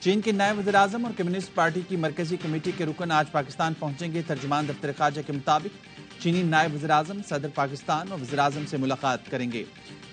چین کے نائب وزیر اعظم اور کمیونسٹ پارٹی کی مرکزی کمیٹی کے رکن آج پاکستان پہنچیں گے۔ ترجمان دفتر خارجہ کے مطابق چینی نائب وزیر اعظم صدر پاکستان اور وزیر اعظم سے ملاقات کریں گے۔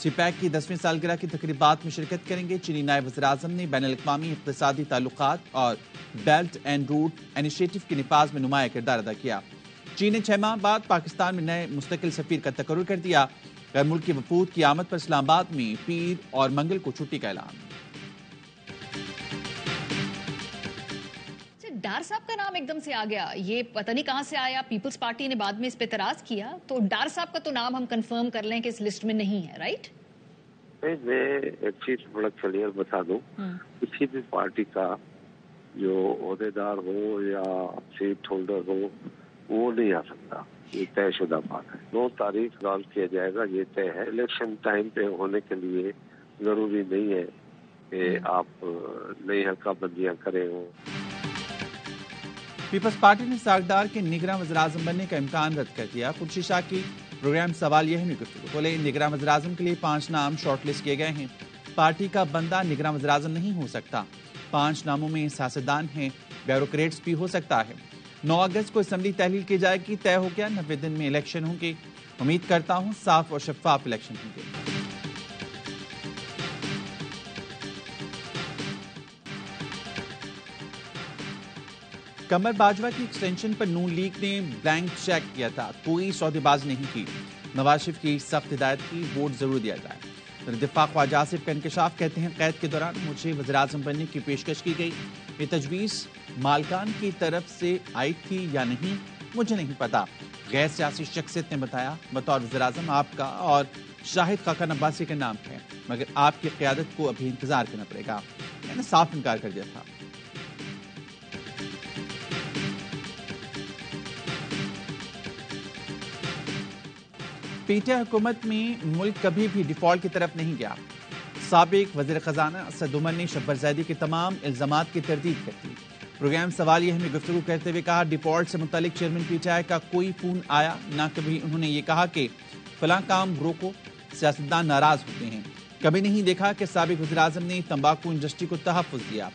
سی پیک کی 10ویں سالگرہ کی تقریبات میں شرکت کریں گے۔ چینی نائب وزیر اعظم نے بین الاقوامی اقتصادی تعلقات اور بیلٹ اینڈ روڈ انیشیٹو کے نفاذ میں نمایاں کردار ادا کیا۔ چین نے 6 ماہ بعد پاکستان میں نئے مستقل سفیر کا تقرر کر دیا۔ غیر ملکی وفود کی آمد پر اسلام آباد میں پیر اور منگل کو چھٹی کا اعلان۔ ڈار صاحب کا نام ایک دم سے آ گیا، یہ پتہ نہیں کہاں سے آیا، پیپلز پارٹی نے بعد میں اس پہ اعتراض کیا، تو ڈار صاحب کا تو نام ہم کنفرم کر لیں کہ اس لسٹ میں نہیں ہے، رائٹ؟ میں ایک چیز بڑا کلیئر بتا دوں، کسی بھی پارٹی کا جو عہدے دار ہو یا سیٹ ہولڈر ہو وہ نہیں آ سکتا، یہ طے شدہ بات ہے۔ 9 تاریخ اعلان کیا جائے گا، یہ طے ہے۔ الیکشن ٹائم پہ ہونے کے لیے ضروری نہیں ہے کہ آپ نئی حلقہ بندیاں کریں ہو۔ پیپلز پارٹی نے ساگدار کے نگراں وزیر اعظم بننے کا امکان رد کر دیا۔ خورشید شاہ کی پروگرام سوال یہ میں گفتگو بولے، نگراں وزیر اعظم کے لیے 5 نام شارٹ لسٹ کیے گئے ہیں۔ پارٹی کا بندہ نگراں وزیر اعظم نہیں ہو سکتا۔ 5 ناموں میں سیاستدان ہیں، بیوروکریٹس بھی ہو سکتا ہے۔ 9 اگست کو اسمبلی تحلیل کی جائے گی، طے ہو گیا 90 دن میں الیکشن ہوں گے۔ امید کرتا ہوں صاف اور شفاف الیکشن ہوں گے۔ قمر باجوہ کی ایکسٹینشن پر نون لیگ نے بلینک چیک کیا تھا، کوئی سودے بازی نہیں کی۔ نواز شریف کی سخت ہدایت کی، ووٹ ضرور دیا جائے۔ دفاع خواجہ آصف کا انکشاف، کہتے ہیں قید کے دوران مجھے وزیر اعظم بننے کی پیشکش کی گئی، یہ تجویز مالکان کی طرف سے آئی تھی یا نہیں مجھے نہیں پتا۔ غیر سیاسی شخصیت نے بتایا بطور وزیر اعظم آپ کا اور شاہد خاقان عباسی کا نام ہے، مگر آپ کی قیادت کو ابھی انتظار کرنا پڑے گا۔ میں نے صاف انکار کر دیا تھا۔ پی ٹی آئی حکومت میں ملک کبھی بھی ڈیفالٹ کی طرف نہیں گیا۔ سابق وزیر خزانہ اسد عمر نے شبر زیدی کے تمام الزامات کی تردید کر دی۔ پروگرام سوال یہ میں گفتگو کرتے ہوئے کہا، ڈیفالٹ سے متعلق چیئرمین پی ٹی آئی کا کوئی فون آیا نہ کبھی انہوں نے یہ کہا کہ فلاں کام روکو، سیاستدان ناراض ہوتے ہیں۔ کبھی نہیں دیکھا کہ سابق وزیر اعظم نے تمباکو انڈسٹری کو تحفظ دیا۔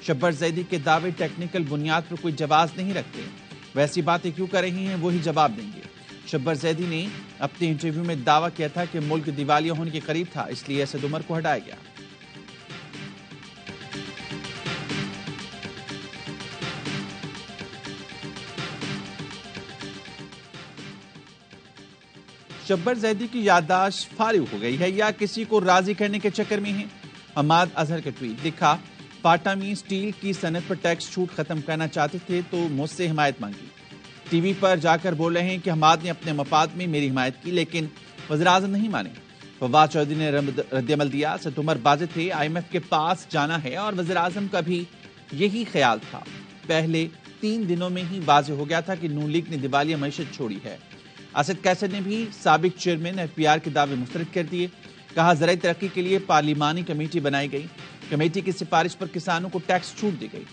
شبر زیدی کے دعوے ٹیکنیکل بنیاد پر کوئی جواز نہیں رکھتے، ویسی باتیں کیوں کر رہی ہیں وہی جواب دیں گے۔ شبر زیدی نے اپنے انٹرویو میں دعویٰ کیا تھا کہ ملک دیوالیہ ہونے کے قریب تھا، اس لیے اسد عمر کو ہٹایا گیا۔ شبر زیدی کی یادداشت فارغ ہو گئی ہے یا کسی کو راضی کرنے کے چکر میں ہیں؟ حماد اظہر کا ٹویٹ لکھا، فاٹا میں سٹیل کی صنعت پر ٹیکس چھوٹ ختم کرنا چاہتے تھے تو مجھ سے حمایت مانگی۔ ٹی وی پر جا کر بول رہے ہیں کہ حماد نے اپنے مفاد میں میری حمایت کی لیکن وزیر اعظم نہیں مانے۔ فواد چودھری نے رد عمل دیا، اسد عمر واضح تھے، آئی ایم ایف کے پاس جانا ہے اور وزیر اعظم کا بھی یہی خیال تھا۔ پہلے 3 دنوں میں ہی واضح ہو گیا تھا کہ نون لیگ نے دیوالیہ معیشت چھوڑی ہے۔ اسد کیسر نے بھی سابق چیئرمین ایف پی آر کے دعوے مسترد کر دیے، کہا زرعی ترقی کے لیے پارلیمانی کمیٹی بنائی گئی، کمیٹی کی سفارش پر کسانوں کو ٹیکس چھوٹ دی گئی،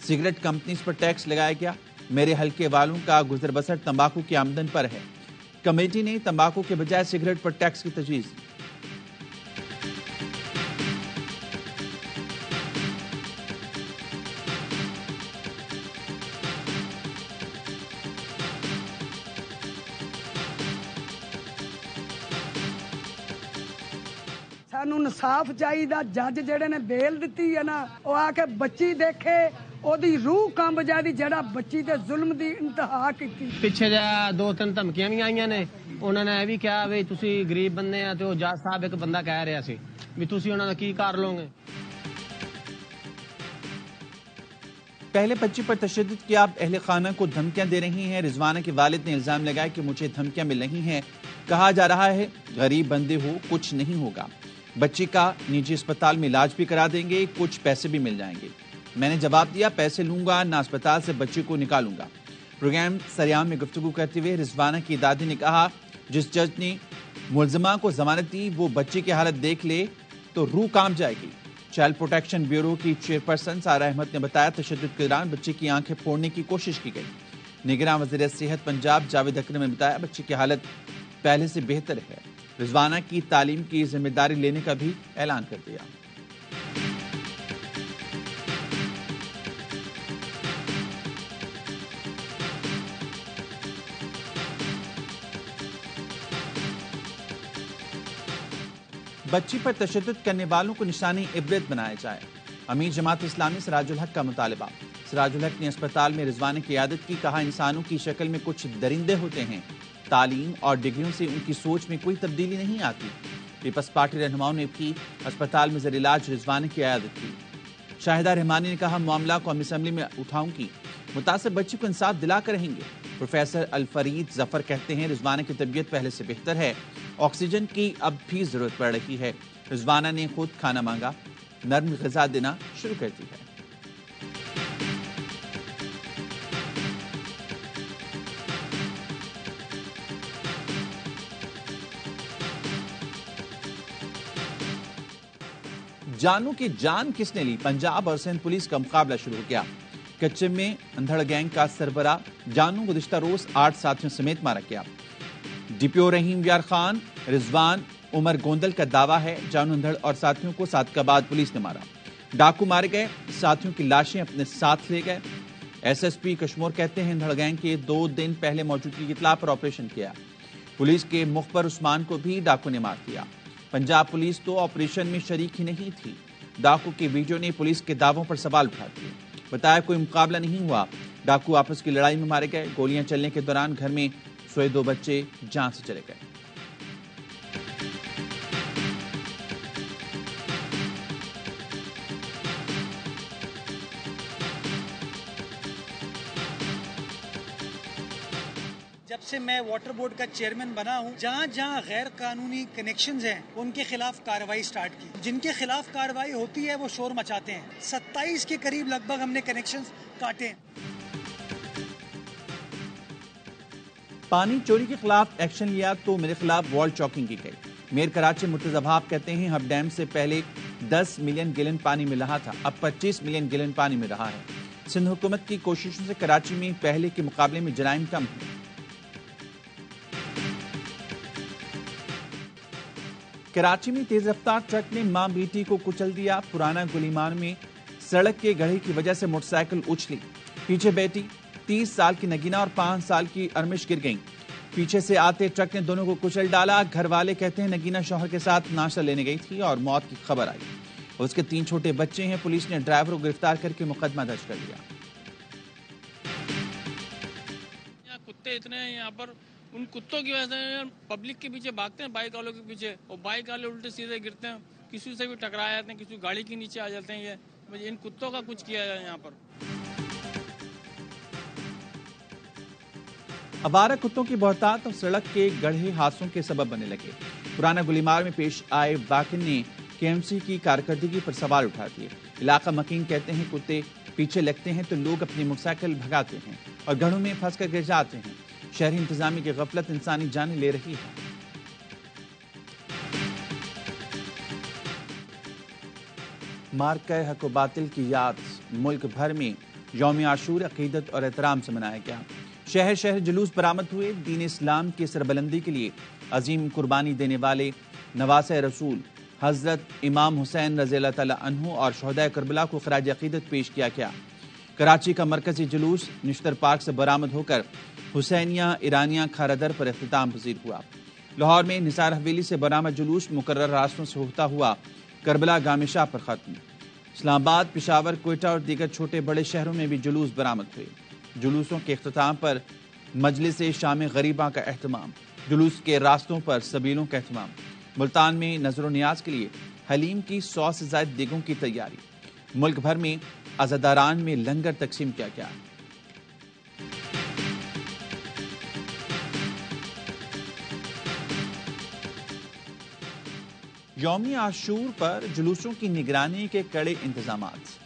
سگریٹ کمپنیز پر ٹیکس لگایا گیا، میرے حلقے والوں کا گزر بسر تمباکو کی آمدن پر ہے۔ کمیٹی نے تمباکو کے بجائے سگریٹ پر ٹیکس کی تجویز دی۔ سانو انصاف چاہیے، جج جڑے نے بیل دیتی ہے نا، وہ آ کے بچی دیکھے، اودی روح کمب جائے، جڑا بچی دے ظلم دی انتہا کیتی۔ پیچھے جا 2-3 دھمکیاں بھی آئیاں نے، انہوں نے یہ بھی کہا بھی تسی غریب بندے ہیں، تو جج صاحب ایک بندہ کہہ رہا سی بھی تسی انہوں نے کی کر لو گے۔ پہلے بچی پر تشدد کیا، اب اہل خانہ کو دھمکیاں دے رہی ہیں۔ رضوانہ کے والد نے الزام لگایا کہ مجھے دھمکیاں مل رہی ہیں، کہا جا رہا ہے غریب بندے ہو کچھ نہیں ہوگا، بچی کا نجی اسپتال میں علاج بھی کرا دیں گے، کچھ پیسے بھی مل جائیں گے۔ میں نے جواب دیا پیسے لوں گا نہ اسپتال سے بچی کو نکالوں گا۔ پروگرام سریام میں گفتگو کرتے ہوئے رضوانہ کی دادی نے کہا، جس جج نے ملزمہ کو ضمانت دی وہ بچی کی حالت دیکھ لے تو روح کام جائے گی۔ چائلڈ پروٹیکشن بیورو کی چیئرپرسن سارہ احمد نے بتایا، تشدد کے دوران بچی کی آنکھیں پھوڑنے کی کوشش کی گئی۔ نگراں وزیر صحت پنجاب جاوید اکرم نے بتایا بچی کی حالت پہلے سے بہتر ہے۔ رضوانہ کی تعلیم کی ذمہ داری لینے کا بھی اعلان کر دیا۔ بچی پر تشدد کرنے والوں کو نشانی عبرت بنایا جائے۔ امیر جماعت اسلامی سراج الحق کا مطالبہ۔ سراج الحق نے اسپتال میں رضوانہ کی عیادت کی، کہا انسانوں کی شکل میں کچھ درندے ہوتے ہیں، تعلیم اور ڈگریوں سے ان کی سوچ میں کوئی تبدیلی نہیں آتی۔ پیپلز پارٹی رہنماؤں نے بھی اسپتال میں زیر علاج رضوانہ کی عیادت کی۔ شاہدہ رحمانی نے کہا معاملہ قومی اسمبلی میں اٹھاؤں گی، متاثر بچی کو انصاف دلا کر رہیں گے۔ پروفیسر الفرید ظفر کہتے ہیں رضوانہ کی طبیعت پہلے سے بہتر ہے، آکسیجن کی اب بھی ضرورت پڑ رہی ہے۔ رضوانہ نے خود کھانا مانگا، نرم غذا دینا شروع کر دی ہے۔ جانوں کی جان کس نے لی؟ پنجاب اور سندھ پولیس کا مقابلہ شروع ہو گیا۔ کچے میں اندھڑ گینگ کا سربراہ جانوں گزشتہ روز 8 ساتھیوں سمیت مارا گیا۔ ڈی پی او رحیم یار خان رضوان عمر گوندل کا دعویٰ ہے جانو اندھڑ اور ساتھیوں کو صادقاباد پولیس نے مارا۔ ڈاکو مارے گئے، ساتھیوں کی لاشیں اپنے ساتھ لے گئے۔ ایس ایس پی کشمور کہتے ہیں اندھڑ گینگ کے 2 دن پہلے موجودگی کی اطلاع پر آپریشن کیا۔ پولیس کے مخبر عثمان کو بھی ڈاکو نے مار دیا۔ پنجاب پولیس تو آپریشن میں شریک ہی نہیں تھی۔ ڈاکو کی ویڈیو نے پولیس کے دعووں پر سوال اٹھا دیے، بتایا کوئی مقابلہ نہیں ہوا، ڈاکو آپس کی لڑائی میں مارے گئے۔ گولیاں چلنے کے دوران گھر میں سوئے 2 بچے جان سے چلے گئے۔ جب سے میں واٹر بورڈ کا چیئرمین بنا ہوں، جہاں جہاں غیر قانونی کنیکشنز ہیں ان کے خلاف کارروائی سٹارٹ کی۔ جن کے خلاف کارروائی ہوتی ہے وہ شور مچاتے ہیں۔ 27 کے قریب لگ بھگ ہم نے کنیکشنز کاٹے ہیں۔ پانی چوری کے خلاف ایکشن لیا تو میرے خلاف وال چاکنگ کی گئی۔ میئر کراچی مرتضی بھاب کہتے ہیں ہب ڈیم سے پہلے 10 ملین گیلن پانی مل رہا تھا، اب 25 ملین گیلن پانی مل رہا ہے۔ سندھ حکومت کی کوششوں سے کراچی میں پہلے کے مقابلے میں جرائم کم ہیں۔ کراچی میں تیز رفتار ٹرک نے ماں بیٹی کو کچل دیا۔ پرانا گلیمان میں سڑک کے گڑھے کی وجہ سے موٹر سائیکل اچھلی، پیچھے بیٹی 30 سال کی نگینہ اور 5 سال کی ارمش گر گئیں۔ پیچھے سے آتے ٹرک نے دونوں کو کچل ڈالا۔ گھر والے کہتے ہیں نگینہ شوہر کے ساتھ ناشتہ لینے گئی تھی اور موت کی خبر آئی۔ اس کے 3 چھوٹے بچے ہیں۔ پولیس نے ڈرائیور کو گرفتار کر کے مقدمہ درج کر لیا۔ کتے اتنے ہیں یہاں پر، ان کتوں کی وجہ سے پبلک کے پیچھے بھاگتے ہیں، بائک والوں کے پیچھے، اور بائک والے الٹے سیدھے گرتے ہیں، کسی سے بھی ٹکرا جاتے ہیں، کسی گاڑی کے نیچے آ جاتے ہیں۔ یہ ان کتوں کا کچھ کیا جائے یہاں پر۔ آوارہ کتوں کی بہتات اور سڑک کے گڑھے حادثوں کے سبب بننے لگے۔ پرانا گلیمار میں پیش آئے واقعے نے کے ایم سی کی کارکردگی پر سوال اٹھا دیے۔ علاقہ مکین کہتے ہیں کتے پیچھے لگتے ہیں تو لوگ اپنی موٹر سائیکل بھگاتے ہیں اور گڑھوں میں پھنس کر گر جاتے ہیں۔ شہری انتظامیہ کی غفلت انسانی جانیں لے رہی ہے۔ مارکہ حق و باطل کی یاد ملک بھر میں یوم عاشور عقیدت اور احترام سے منایا گیا۔ شہر شہر جلوس برآمد ہوئے۔ دین اسلام کی سربلندی کے لیے عظیم قربانی دینے والے نواسۂ رسول حضرت امام حسین رضی اللہ تعالیٰ عنہ اور شہدائے کربلا کو خراج عقیدت پیش کیا گیا۔ کراچی کا مرکزی جلوس نشتر پارک سے برآمد ہو کر حسینیہ ایرانیہ کھارا در پر اختتام پذیر ہوا۔ لاہور میں نثار حویلی سے برآمد جلوس مقرر راستوں سے ہوتا ہوا کربلا گام شاہ پر ختم۔ اسلام آباد، پشاور، کوئٹہ اور دیگر چھوٹے بڑے شہروں میں بھی جلوس برآمد ہوئے۔ جلوسوں کے اختتام پر مجلس شام غریباں کا اہتمام، جلوس کے راستوں پر سبیلوں کا اہتمام۔ ملتان میں نظر و نیاز کے لیے حلیم کی 100 سے زائد دیگوں کی تیاری۔ ملک بھر میں عزاداران میں لنگر تقسیم کیا گیا۔ یوم عاشور پر جلوسوں کی نگرانی کے کڑے انتظامات۔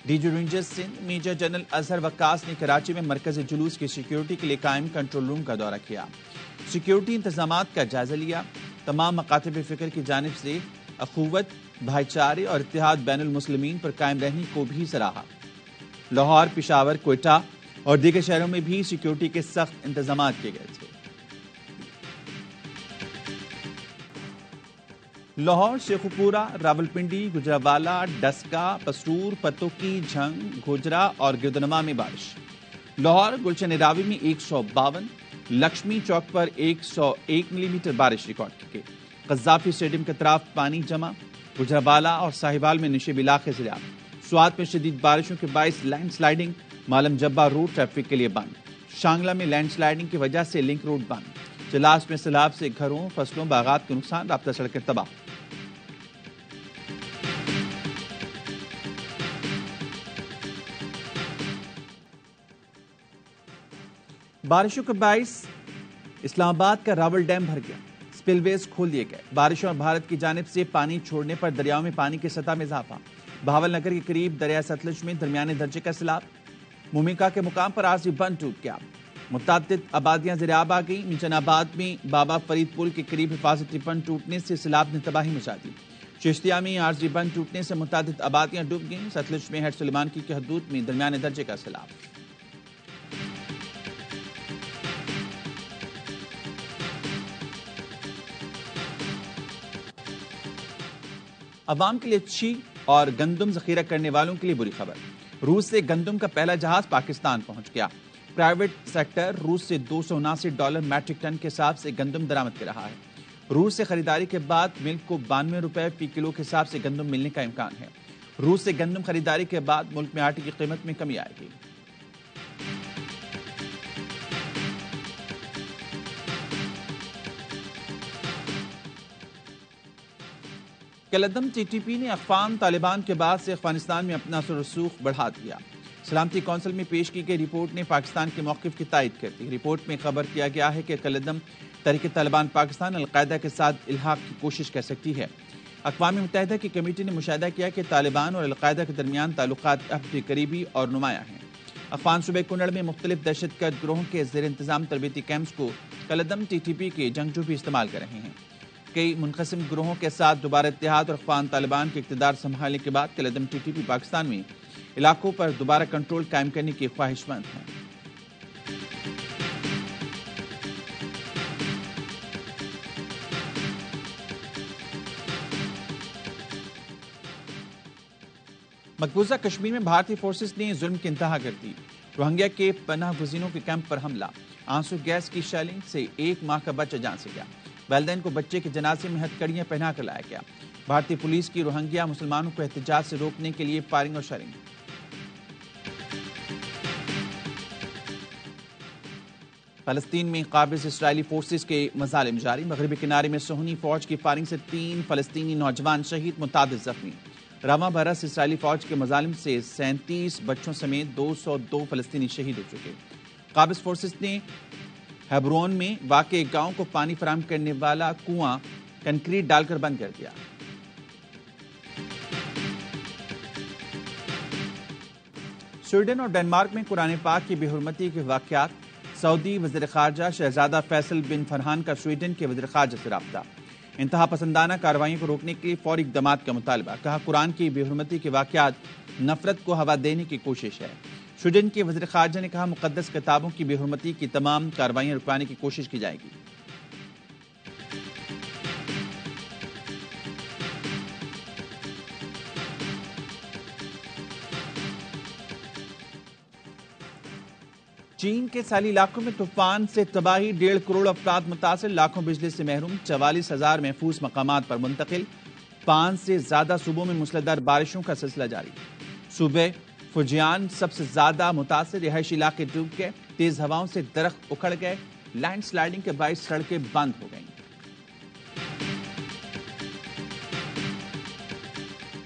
D G Rangers Sindh major general Azhar Waqas نے کراچی میں مرکزی جلوس کی سیکیورٹی کے لیے قائم کنٹرول روم کا دورہ کیا۔ سیکیورٹی انتظامات کا جائزہ لیا۔ تمام مکاتب فکر کی جانب سے اخوت، بھائی چارے اور اتحاد بین المسلمین پر قائم رہنے کو بھی سراہا۔ لاہور، پشاور، کوئٹہ اور دیگر شہروں میں بھی سیکیورٹی کے سخت انتظامات کیے گئے تھے۔ لاہور، شیخوپورہ، راولپنڈی، گجرانوالہ، ڈسکا، پسرور، پتوکی، جھنگ، گوجرا اور گردنما میں بارش۔ لاہور، گلشن راوی میں 152، لکشمی چوک پر 101 ملی میٹر بارش ریکارڈ کی گئی۔ قذافی اسٹیڈیم کے طرف پانی جمع، گجرابالہ اور صاحبال میں نشیب علاقے سیلاب، سوات میں شدید بارشوں کے باعث لینڈ سلائیڈنگ، مالم جبہ روڈ ٹریفک کے لیے بند، شانگلہ میں لینڈ سلائیڈنگ کی وجہ سے لنک روڈ بند، چلاس میں سیلاب سے گھروں، فصلوں، باغات کو نقصان، رابطہ سڑکیں تباہ۔ بارشوں کے باعث اسلام آباد کا راول ڈیم بھر گیا، سپل ویز کھول دیے گئے، بارشوں اور بھارت کی جانب سے پانی چھوڑنے پر دریاؤں میں پانی کی سطح میں اضافہ، بہاول نگر کے قریب دریا ستلج میں درمیانے درجے کا سیلاب، مومنکا کے مقام پر عارضی بند ٹوٹ گیا، متعدد آبادیاں زیرآب آ گئی، میچن آباد میں بابا فرید پل کے قریب حفاظتی بند ٹوٹنے سے سیلاب نے تباہی مچا دی، چشتیہ میں عارضی بند ٹوٹنے سے متعدد آبادیاں ڈوب گئیں، ستلج میں ہیڈ سلیمان کی حدود میں درمیانے درجے کا سیلاب۔ عوام کے لیے اچھی اور گندم ذخیرہ کرنے والوں کے لیے بری خبر، روس سے گندم کا پہلا جہاز پاکستان پہنچ گیا، پرائیویٹ سیکٹر روس سے $279 میٹرک ٹن کے حساب سے گندم درآمد کر رہا ہے، روس سے خریداری کے بعد ملک کو $92 فی کلو کے حساب سے گندم ملنے کا امکان ہے، روس سے گندم خریداری کے بعد ملک میں آٹے کی قیمت میں کمی آئے گی۔ کلدم ٹی ٹی پی نے افغان طالبان کے بعد سے افغانستان میں اپنا اثر و رسوخ بڑھا دیا، سلامتی کونسل میں پیش کی گئی رپورٹ نے پاکستان کے موقف کی تائید کر دی، رپورٹ میں خبر کیا گیا ہے کہ کلدم تحریک طالبان پاکستان القاعدہ کے ساتھ الحاق کی کوشش کر سکتی ہے، اقوام متحدہ کی کمیٹی نے مشاہدہ کیا کہ طالبان اور القاعدہ کے درمیان تعلقات اب بھی قریبی اور نمایاں ہیں، افغان صوبے کنڑ میں مختلف دہشت گرد گروہوں کے زیر انتظام تربیتی کیمپس کو کلدم ٹی ٹی پی کے جنگجو بھی استعمال کر رہے ہیں، کئی منقسم گروہوں کے ساتھ دوبارہ اتحاد اور افغان طالبان کے اقتدار سنبھالنے کے بعد کلدم ٹی ٹی پی پاکستان میں علاقوں پر دوبارہ کنٹرول قائم کرنے کی خواہش مند ہیں۔ مقبوضہ کشمیر میں بھارتی فورسز نے ظلم کی انتہا کر دی، روہنگیا کے پناہ گزینوں کے کیمپ پر حملہ، آنسو گیس کی شیلنگ سے 1 ماہ کا بچہ جان سے گیا، والدین کو بچے کے جنازے میں ہتھکڑیاں پہنا کر لایا گیا، بھارتی پولیس کی روہنگیا مسلمانوں کو احتجاج سے روکنے کے لیے فائرنگ اور شیلنگ۔ فلسطین میں قابض اسرائیلی فورسز کے مظالم جاری، مغربی کنارے میں سہنی فوج کی فائرنگ سے 3 فلسطینی نوجوان شہید، متعدد زخمی، رواں برس اسرائیلی فوج کے مظالم سے 37 بچوں سمیت 202 فلسطینی شہید ہو چکے، قابض فورسز نے ہیبرون میں واقع ایک گاؤں کو پانی فراہم کرنے والا کنواں کنکریٹ ڈال کر بند کر دیا۔ سویڈن اور ڈنمارک میں قرآن پاک کی بے حرمتی کے واقعات، سعودی وزیر خارجہ شہزادہ فیصل بن فرحان کا سویڈن کے وزیر خارجہ سے رابطہ، انتہا پسندانہ کارروائیوں کو روکنے کے لیے فوری اقدامات کا مطالبہ، کہا قرآن کی بے حرمتی کے واقعات نفرت کو ہوا دینے کی کوشش ہے، سویڈن کے وزیر خارجہ نے کہا مقدس کتابوں کی بے حرمتی کی تمام کارروائیاں رکوانے کی کوشش کی جائے گی۔ چین کے ساحلی علاقوں میں طوفان سے تباہی، 1.5 کروڑ افراد متاثر، لاکھوں بجلی سے محروم، 44,000 محفوظ مقامات پر منتقل، 5 سے زیادہ صوبوں میں موسلادھار بارشوں کا سلسلہ جاری، صوبے فوجیان سب سے زیادہ متاثر، رہائشی علاقے ڈوب گئے، تیز ہواؤں سے درخت اکھڑ گئے، لینڈ سلائیڈنگ کے باعث سڑکیں بند ہو گئیں۔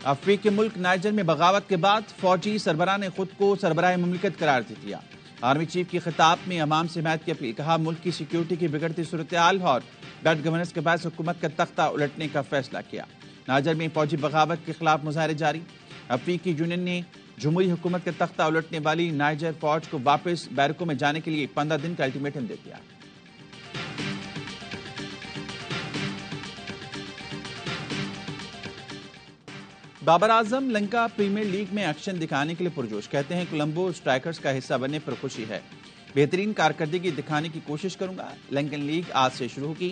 افریقی ملک نائجر میں بغاوت کے بعد فوجی سربراہ نے خود کو سربراہ مملکت قرار دے دیا، آرمی چیف کی خطاب میں عوام سے حمایت کی اپیل، کہا ملک کی سیکیورٹی کی بگڑتی صورتحال اور بیڈ گورننس کے باعث حکومت کا تختہ الٹنے کا فیصلہ کیا، نائجر میں فوجی بغاوت کے خلاف مظاہرے جاری، افریقی یونین نے جمہوری حکومت کا تختہ الٹنے والی نائجر فوج کو واپس بیرکوں میں جانے کے لیے 15 دن کا الٹیمیٹم دے دیا۔ بابر اعظم لنکا پریمیئر لیگ میں ایکشن دکھانے کے لیے پرجوش، کہتے ہیں کولمبو اسٹرائکرز کا حصہ بننے پر خوشی ہے، بہترین کارکردگی دکھانے کی کوشش کروں گا، لنکن لیگ آج سے شروع ہوگی،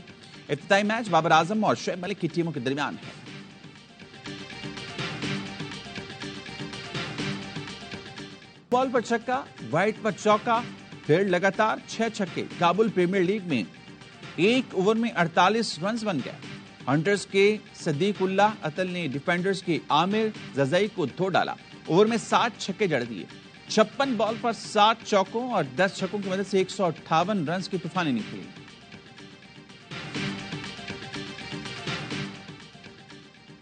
افتتاحی میچ بابر اعظم اور شعیب ملک کی ٹیموں کے درمیان ہے۔ بال پر چھکا، وائٹ پر چوکا، پھر لگاتار 6 چھکے، کابل پریمیئر لیگ میں 1 اوور میں 48 رنز بن گئے، ہنٹرز کے صدیق اللہ اتل نے ڈیفینڈرز کے عامر ززائی کو دھو ڈالا. اوور میں 60 چھکے جڑ دیے. 56 بال پر 60 چوکوں اور 10 چھکوں کی مدد سے 158 رنز کی طوفانی نکلی.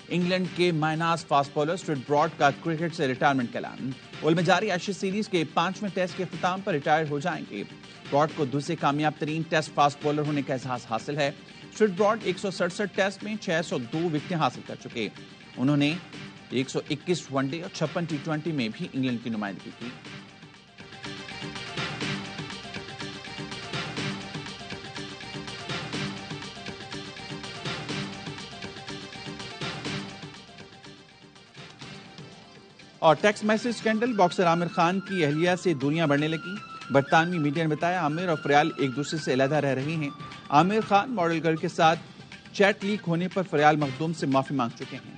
انگلینڈ کے مائناز فاسٹ بالر اسٹوارٹ براڈ کا کرکٹ سے ریٹائرمنٹ کا اعلان. ہال میں جاری ایشز سیریز کے 5ویں ٹیسٹ کے اختتام پر ریٹائر ہو جائیں گے. براڈ کو دوسرے کامیاب ترین ٹیسٹ فاسٹ بالر ہونے کا اعزاز حاصل ہے. اسٹوارٹ براڈ 167 ٹیسٹ میں 602 وکٹیں حاصل کر چکے. انہوں نے 121 ون ڈے اور 56 ٹی20 میں بھی انگلینڈ کی نمائندگی کی. اور text message scandal. Boxer Aamir Khan کی اہلیہ سے دوریاں بڑھنے لگی. برطانوی میڈیا نے بتایا عامر اور فریال ایک دوسرے سے علیحدہ رہ رہے ہیں. عامر خان ماڈل گرل کے ساتھ چیٹ لیک ہونے پر فریال مخدوم سے معافی مانگ چکے ہیں.